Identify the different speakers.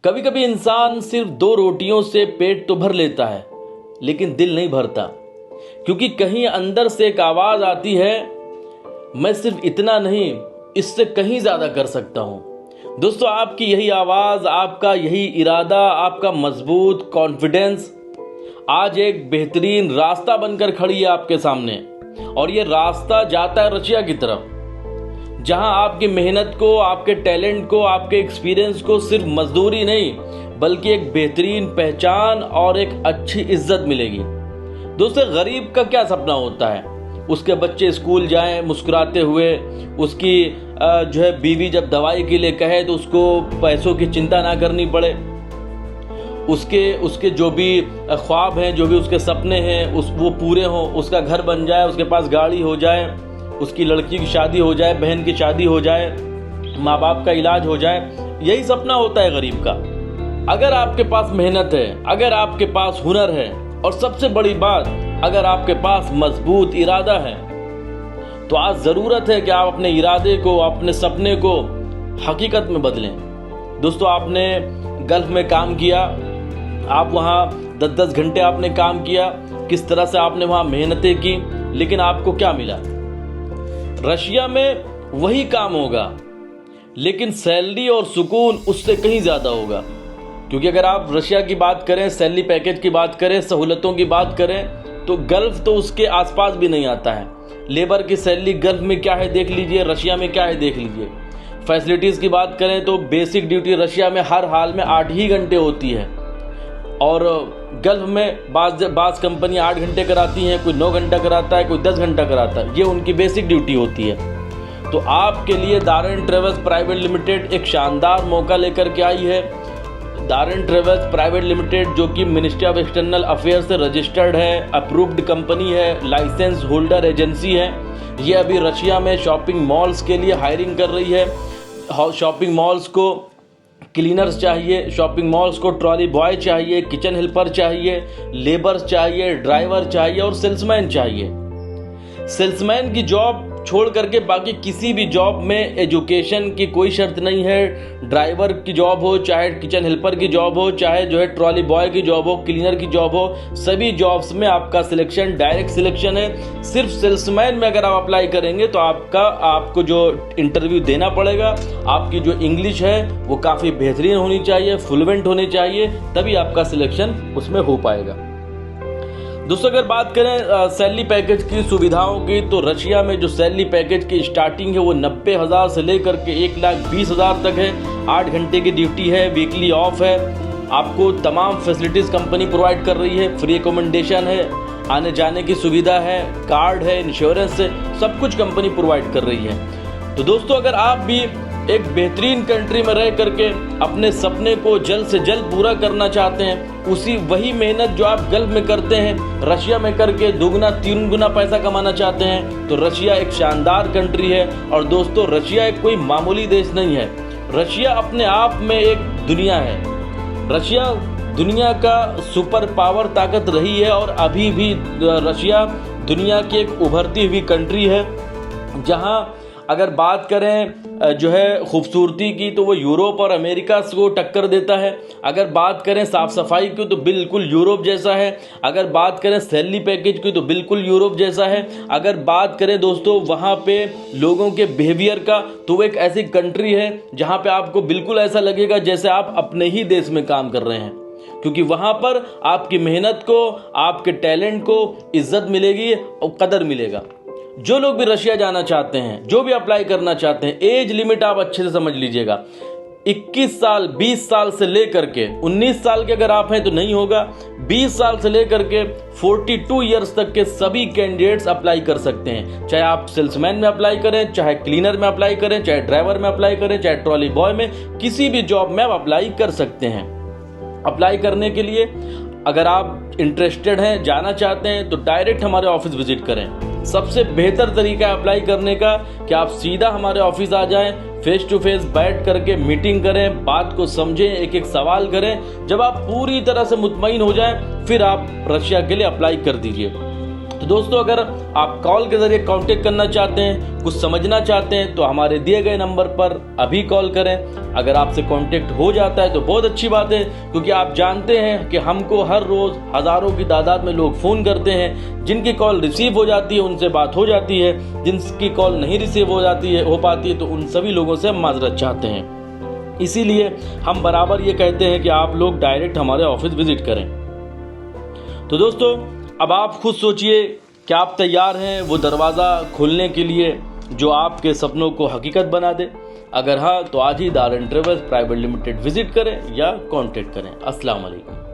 Speaker 1: कभी कभी इंसान सिर्फ 2 रोटियों से पेट तो भर लेता है, लेकिन दिल नहीं भरता, क्योंकि कहीं अंदर से एक आवाज आती है, मैं सिर्फ इतना नहीं, इससे कहीं ज्यादा कर सकता हूं। दोस्तों, आपकी यही आवाज, आपका यही इरादा, आपका मजबूत कॉन्फिडेंस आज एक बेहतरीन रास्ता बनकर खड़ी है आपके सामने। और ये रास्ता जाता है रशिया की तरफ, जहां आपकी मेहनत को, आपके टैलेंट को, आपके एक्सपीरियंस को सिर्फ मजदूरी नहीं, बल्कि एक बेहतरीन पहचान और एक अच्छी इज्जत मिलेगी। दोस्तों, गरीब का क्या सपना होता है? उसके बच्चे स्कूल जाएं मुस्कुराते हुए, उसकी बीवी जब दवाई के लिए कहे तो उसको पैसों की चिंता ना करनी पड़े, उसके जो भी ख्वाब हैं, जो भी उसके सपने हैं वो पूरे हों, उसका घर बन जाए, उसके पास गाड़ी हो जाए, उसकी लड़की की शादी हो जाए, बहन की शादी हो जाए, माँ बाप का इलाज हो जाए। यही सपना होता है गरीब का। अगर आपके पास मेहनत है, अगर आपके पास हुनर है, और सबसे बड़ी बात, अगर आपके पास मजबूत इरादा है, तो आज ज़रूरत है कि आप अपने इरादे को, अपने सपने को हकीकत में बदलें। दोस्तों, आपने गल्फ में काम किया, आप वहाँ 10-10 घंटे आपने काम किया, किस तरह से आपने वहाँ मेहनतें की, लेकिन आपको क्या मिला? रशिया में वही काम होगा, लेकिन सैलरी और सुकून उससे कहीं ज़्यादा होगा। क्योंकि अगर आप रशिया की बात करें, सैलरी पैकेज की बात करें, सहूलतों की बात करें, तो गल्फ तो उसके आसपास भी नहीं आता है। लेबर की सैलरी गल्फ में क्या है देख लीजिए, रशिया में क्या है देख लीजिए। फैसिलिटीज़ की बात करें तो बेसिक ड्यूटी रशिया में हर हाल में 8 ही घंटे होती है, और गल्फ में बाज़ कंपनी 8 घंटे कराती हैं, कोई 9 घंटा कराता है, कोई 10 घंटा कराता है। ये उनकी बेसिक ड्यूटी होती है। तो आपके लिए दारेन ट्रेवल्स प्राइवेट लिमिटेड एक शानदार मौका लेकर के आई है। दारेन ट्रेवल्स प्राइवेट लिमिटेड, जो कि मिनिस्ट्री ऑफ एक्सटर्नल अफेयर्स से रजिस्टर्ड है, अप्रूव्ड कंपनी है, लाइसेंस होल्डर एजेंसी है। ये अभी रशिया में शॉपिंग मॉल्स के लिए हायरिंग कर रही है। शॉपिंग मॉल्स को क्लीनर्स चाहिए, शॉपिंग मॉल्स को ट्रॉली बॉय चाहिए, किचन हेल्पर चाहिए, लेबर्स चाहिए, ड्राइवर चाहिए और सेल्समैन चाहिए। सेल्समैन की जॉब छोड़ करके बाकी किसी भी जॉब में एजुकेशन की कोई शर्त नहीं है। ड्राइवर की जॉब हो, चाहे किचन हेल्पर की जॉब हो, चाहे ट्रॉली बॉय की जॉब हो, क्लीनर की जॉब हो, सभी जॉब्स में आपका सिलेक्शन डायरेक्ट सिलेक्शन है। सिर्फ सेल्समैन में अगर आप अप्लाई करेंगे तो आपको जो इंटरव्यू देना पड़ेगा, आपकी जो इंग्लिश है वो काफ़ी बेहतरीन होनी चाहिए, फ्लुएंट होनी चाहिए, तभी आपका सिलेक्शन उसमें हो पाएगा। दोस्तों, अगर बात करें सैलरी पैकेज की सुविधाओं की, तो रशिया में जो सैलरी पैकेज की स्टार्टिंग है वो 90,000 से लेकर के 1,20,000 तक है। 8 घंटे की ड्यूटी है, वीकली ऑफ है, आपको तमाम फैसिलिटीज़ कंपनी प्रोवाइड कर रही है। फ्री एकोमोडेशन है, आने जाने की सुविधा है, कार्ड है, इंश्योरेंस है, सब कुछ कंपनी प्रोवाइड कर रही है। तो दोस्तों, अगर आप भी एक बेहतरीन कंट्री में रह करके अपने सपने को जल्द से जल्द पूरा करना चाहते हैं, वही मेहनत जो आप गल्फ में करते हैं, रशिया में करके 2-3 गुना पैसा कमाना चाहते हैं, तो रशिया एक शानदार कंट्री है। और दोस्तों, रशिया एक कोई मामूली देश नहीं है। रशिया अपने आप में एक दुनिया है। रशिया दुनिया का सुपर पावर ताकत रही है, और अभी भी रशिया दुनिया की एक उभरती हुई कंट्री है, जहां अगर बात करें खूबसूरती की, तो वो यूरोप और अमेरिका को टक्कर देता है। अगर बात करें साफ़ सफाई की, तो बिल्कुल यूरोप जैसा है। अगर बात करें सैलरी पैकेज की, तो बिल्कुल यूरोप जैसा है। अगर बात करें दोस्तों वहाँ पे लोगों के बिहेवियर का, तो वो एक ऐसी कंट्री है जहाँ पे आपको बिल्कुल ऐसा लगेगा जैसे आप अपने ही देश में काम कर रहे हैं, क्योंकि वहाँ पर आपकी मेहनत को, आपके टैलेंट को इज्जत मिलेगी और कदर मिलेगा। जो लोग भी रशिया जाना चाहते हैं, जो भी अप्लाई करना चाहते हैं, एज लिमिट आप अच्छे से समझ लीजिएगा। 21 साल, 20 साल से लेकर के 19 साल के अगर आप हैं तो नहीं होगा। 20 साल से लेकर के 42 ईयर्स तक के सभी कैंडिडेट्स अप्लाई कर सकते हैं। चाहे आप सेल्समैन में अप्लाई करें, चाहे क्लीनर में अप्लाई करें, चाहे ड्राइवर में अप्लाई करें, चाहे ट्रॉली बॉय में, किसी भी जॉब में आप अप्लाई कर सकते हैं। अप्लाई करने के लिए अगर आप इंटरेस्टेड हैं, जाना चाहते हैं, तो डायरेक्ट हमारे ऑफिस विजिट करें। सबसे बेहतर तरीका है अप्लाई करने का कि आप सीधा हमारे ऑफिस आ जाएं, फेस टू फेस बैठ करके मीटिंग करें, बात को समझें, एक एक सवाल करें। जब आप पूरी तरह से मुतमईन हो जाएं, फिर आप रशिया के लिए अप्लाई कर दीजिए। तो दोस्तों, अगर आप कॉल के ज़रिए कांटेक्ट करना चाहते हैं, कुछ समझना चाहते हैं, तो हमारे दिए गए नंबर पर अभी कॉल करें। अगर आपसे कांटेक्ट हो जाता है तो बहुत अच्छी बात है, क्योंकि आप जानते हैं कि हमको हर रोज़ हज़ारों की तादाद में लोग फ़ोन करते हैं। जिनकी कॉल रिसीव हो जाती है उनसे बात हो जाती है, जिनकी कॉल नहीं रिसीव हो पाती है तो उन सभी लोगों से माजरत चाहते हैं। इसीलिए हम बराबर ये कहते हैं कि आप लोग डायरेक्ट हमारे ऑफिस विजिट करें। तो दोस्तों, अब आप खुद सोचिए कि आप तैयार हैं वो दरवाज़ा खोलने के लिए जो आपके सपनों को हकीकत बना दे। अगर हाँ, तो आज ही दारन ट्रेवल्स प्राइवेट लिमिटेड विजिट करें या कांटेक्ट करें। अस्सलाम वालेकुम।